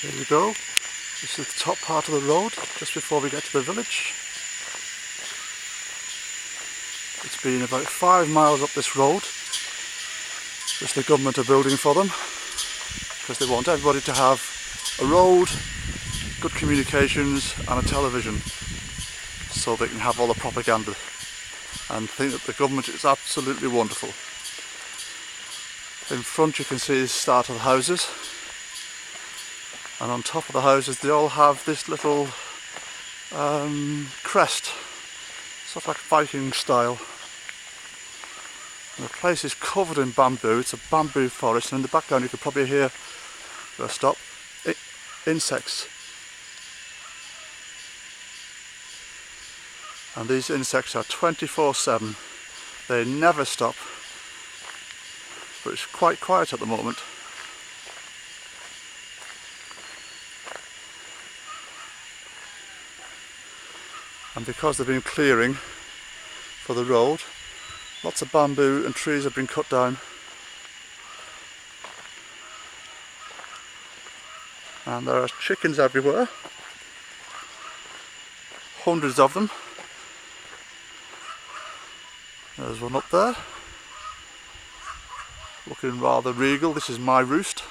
Here we go. This is the top part of the road, just before we get to the village. It's been about 5 miles up this road, which the government are building for them, because they want everybody to have a road, good communications and a television, so they can have all the propaganda and think that the government is absolutely wonderful. In front you can see the start of the houses, and on top of the houses they all have this little crest, sort of like Viking style. And the place is covered in bamboo. It's a bamboo forest, and in the background you could probably hear, stop, insects. And these insects are 24/7. They never stop, but it's quite quiet at the moment. And because they've been clearing for the road, lots of bamboo and trees have been cut down. And there are chickens everywhere, hundreds of them. There's one up there, looking rather regal. This is my roost.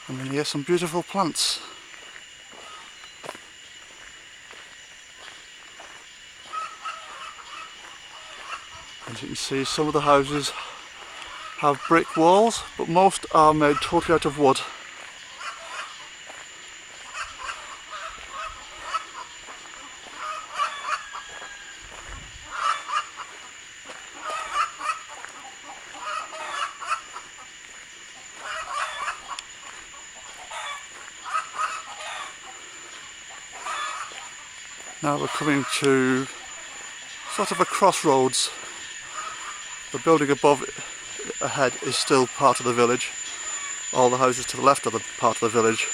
And then here's some beautiful plants. As you can see, some of the houses have brick walls, but most are made totally out of wood. Now we're coming to sort of a crossroads. The building above ahead is still part of the village. All the houses to the left are the part of the village.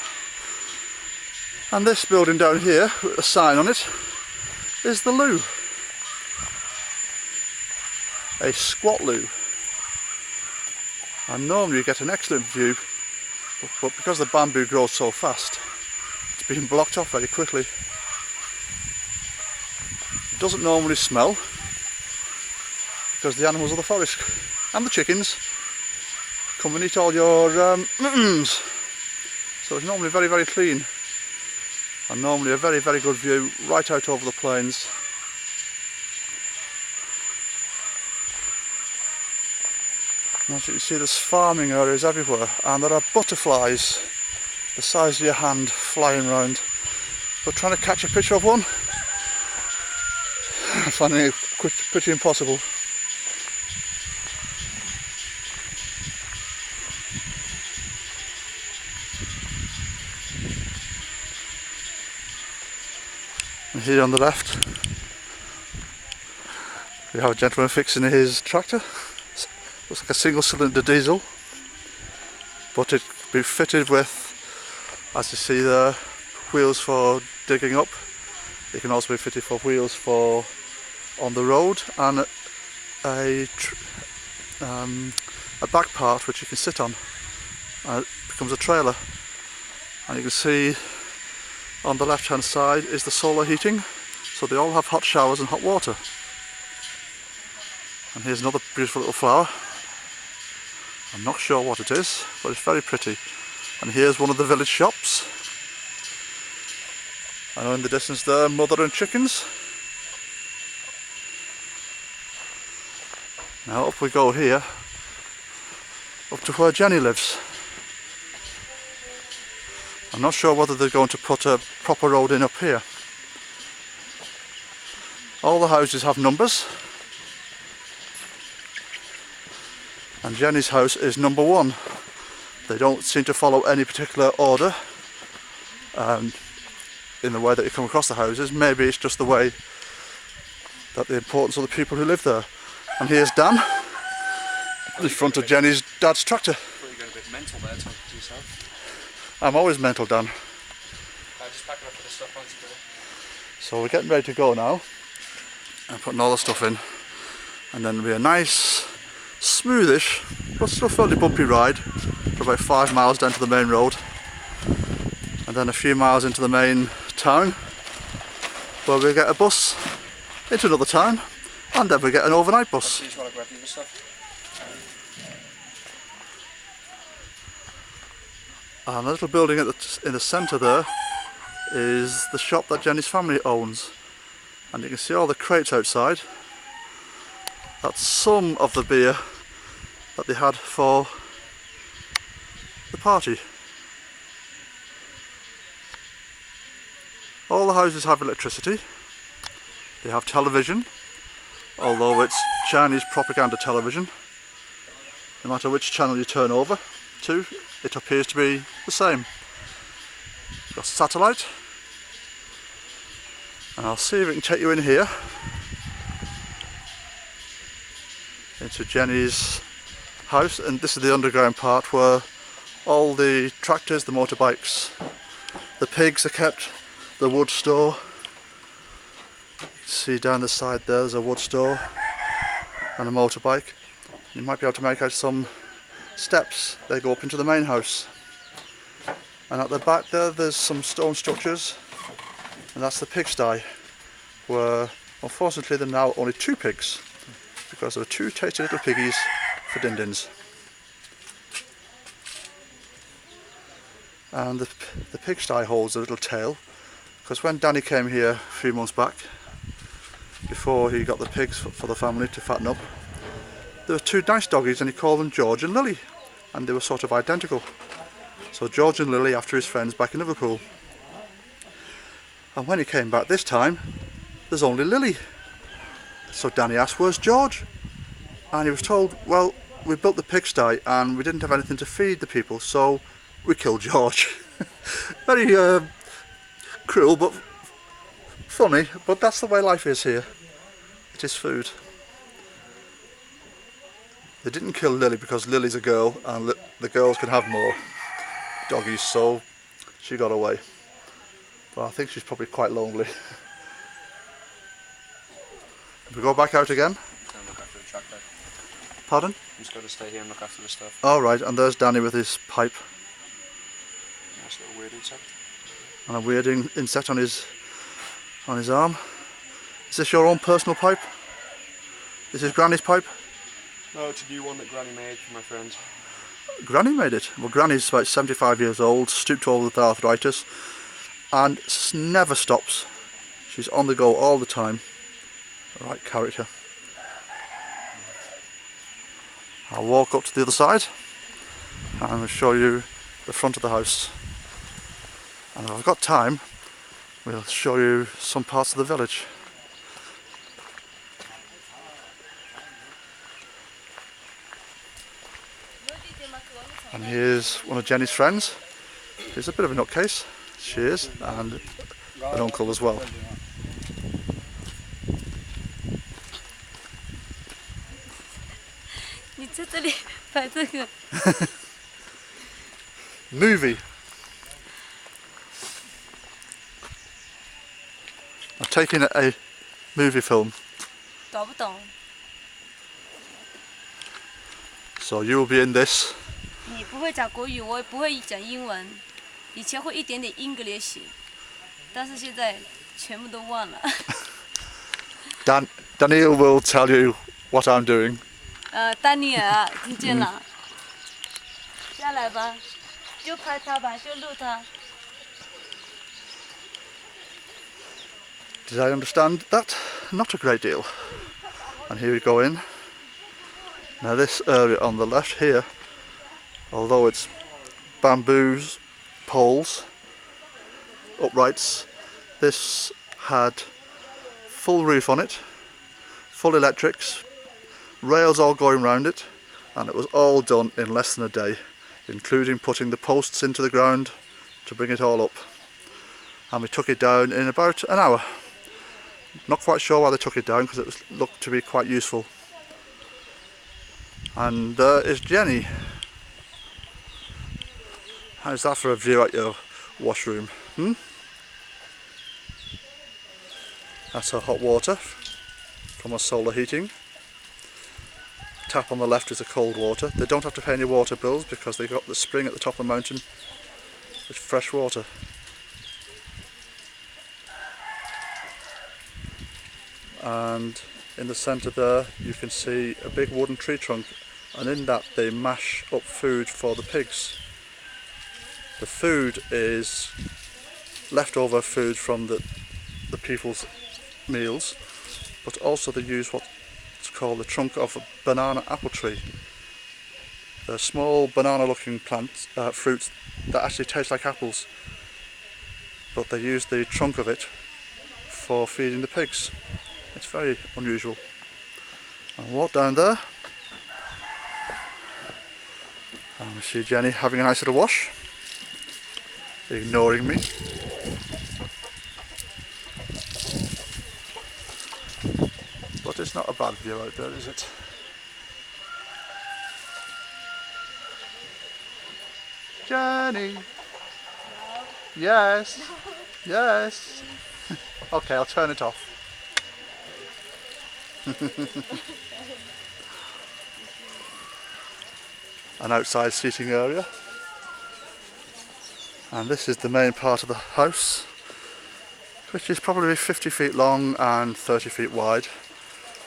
And this building down here with a sign on it is the loo. A squat loo. And normally you get an excellent view, but because the bamboo grows so fast, it's been blocked off very quickly. It doesn't normally smell, because the animals of the forest and the chickens come and eat all your mittens. So it's normally very, very clean, and normally a very, very good view right out over the plains. And as you can see, there's farming areas everywhere, and there are butterflies the size of your hand flying around. But trying to catch a picture of one, I'm finding it pretty impossible. And here on the left we have a gentleman fixing his tractor. Looks like a single cylinder diesel, but it's been fitted with, as you see there, wheels for digging up. It can also be fitted for wheels for on the road, and a back part which you can sit on, and it becomes a trailer. And you can see on the left hand side is the solar heating, so they all have hot showers and hot water. And here's another beautiful little flower. I'm not sure what it is, but it's very pretty. And here's one of the village shops. I know in the distance there, mother and chickens. Now up we go here, up to where Jenny lives. I'm not sure whether they're going to put a proper road in up here. All the houses have numbers, and Jenny's house is number 1. They don't seem to follow any particular order in the way that you come across the houses. Maybe it's just the way that the importance of the people who live there. And here's Dan in front of Jenny's dad's tractor. You're going a bit mental there, talking to yourself. I'm always mental, Dan. I'm just packing up for the stuff on today. So we're getting ready to go now, and putting all the stuff in, and then it'll be a nice, smoothish but still fairly bumpy ride for about 5 miles down to the main road, and then a few miles into the main town where we get a bus into another town, and then we get an overnight bus. Do you just want to grab the other stuff? And the little building in the centre there is the shop that Jenny's family owns, and you can see all the crates outside. That's some of the beer that they had for the party. All the houses have electricity, they have television, although it's Chinese propaganda television. No matter which channel you turn over to, it appears to be the same. Got satellite, and I'll see if we can take you in here into Jenny's house, and this is the underground part where all the tractors, the motorbikes, the pigs are kept, the wood store. You can see down the side there's a wood store and a motorbike. You might be able to make out some steps, they go up into the main house. And at the back there's some stone structures, and that's the pigsty, where unfortunately there are now only 2 pigs, because there are 2 tasty little piggies for din-dins. And the pigsty holds a little tale, because when Danny came here a few months back, before he got the pigs for the family to fatten up, there were 2 nice doggies, and he called them George and Lily, and they were sort of identical. So George and Lily after his friends back in Liverpool. And when he came back this time, there's only Lily. So Danny asked, where's George? And he was told, well, we built the pigsty and we didn't have anything to feed the people, so we killed George. Very cruel but funny, but that's the way life is here. It is food. They didn't kill Lily because Lily's a girl and the girls can have more doggies, so she got away. But I think she's probably quite lonely. If we go back out again. And look after the tractor. Pardon? I'm just going to stay here and look after the stuff. Alright, and there's Danny with his pipe. Nice little weird insect. And a weird insect on his arm. Is this your own personal pipe? Is this Granny's pipe? No, it's a new one that Granny made for my friend. Granny made it? Well, Granny's about 75 years old, stooped over with arthritis, and never stops. She's on the go all the time. The right character. I'll walk up to the other side and I'll show you the front of the house. And if I've got time, we'll show you some parts of the village. And here's one of Jenny's friends. She's a bit of a nutcase, she is, and an uncle as well. Movie. I'm taking a movie film. So you will be in this. 你不会讲国语，我也不会讲英文，以前会一点点 English， 但是现在全部都忘了。Daniel will tell you what I'm doing. 丹尼尔，听见了？下来吧，就拍他吧，就录他。Did I understand that? Not a great deal. And here we go in. Now this area on the left here, although it's bamboos, poles, uprights, this had full roof on it, full electrics, rails all going round it, and it was all done in less than a day, including putting the posts into the ground to bring it all up. And we took it down in about an hour. Not quite sure why they took it down, because it looked to be quite useful. And there is Jenny. How's that for a view at your washroom? That's her hot water from her solar heating. tap on the left is the cold water. They don't have to pay any water bills because they've got the spring at the top of the mountain with fresh water. And in the centre there you can see a big wooden tree trunk, and in that they mash up food for the pigs. The food is leftover food from the people's meals, but also they use what's called the trunk of a banana apple tree. They're small banana looking plants, fruits that actually taste like apples, but they use the trunk of it for feeding the pigs. It's very unusual. I'll walk down there and we see Jenny having a nice little wash, ignoring me. But it's not a bad view out there, is it? Jenny! Yes! Yes! Okay, I'll turn it off. An outside seating area, and this is the main part of the house, which is probably 50 feet long and 30 feet wide,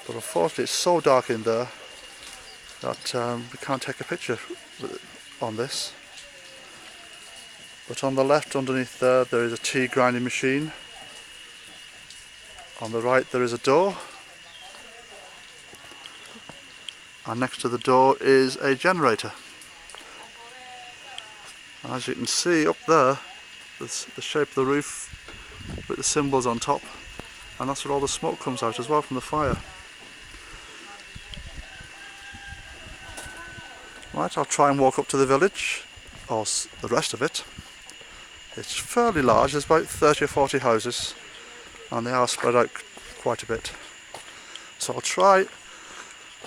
but unfortunately it's so dark in there that we can't take a picture on this. But on the left underneath there is a tea grinding machine. On the right there is a door, and next to the door is a generator. And as you can see up there, the shape of the roof with the symbols on top, and that's where all the smoke comes out as well from the fire. Right, I'll try and walk up to the village, or the rest of it. It's fairly large, there's about 30 or 40 houses, and they are spread out quite a bit. So I'll try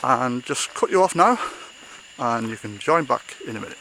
and just cut you off now, and you can join back in a minute.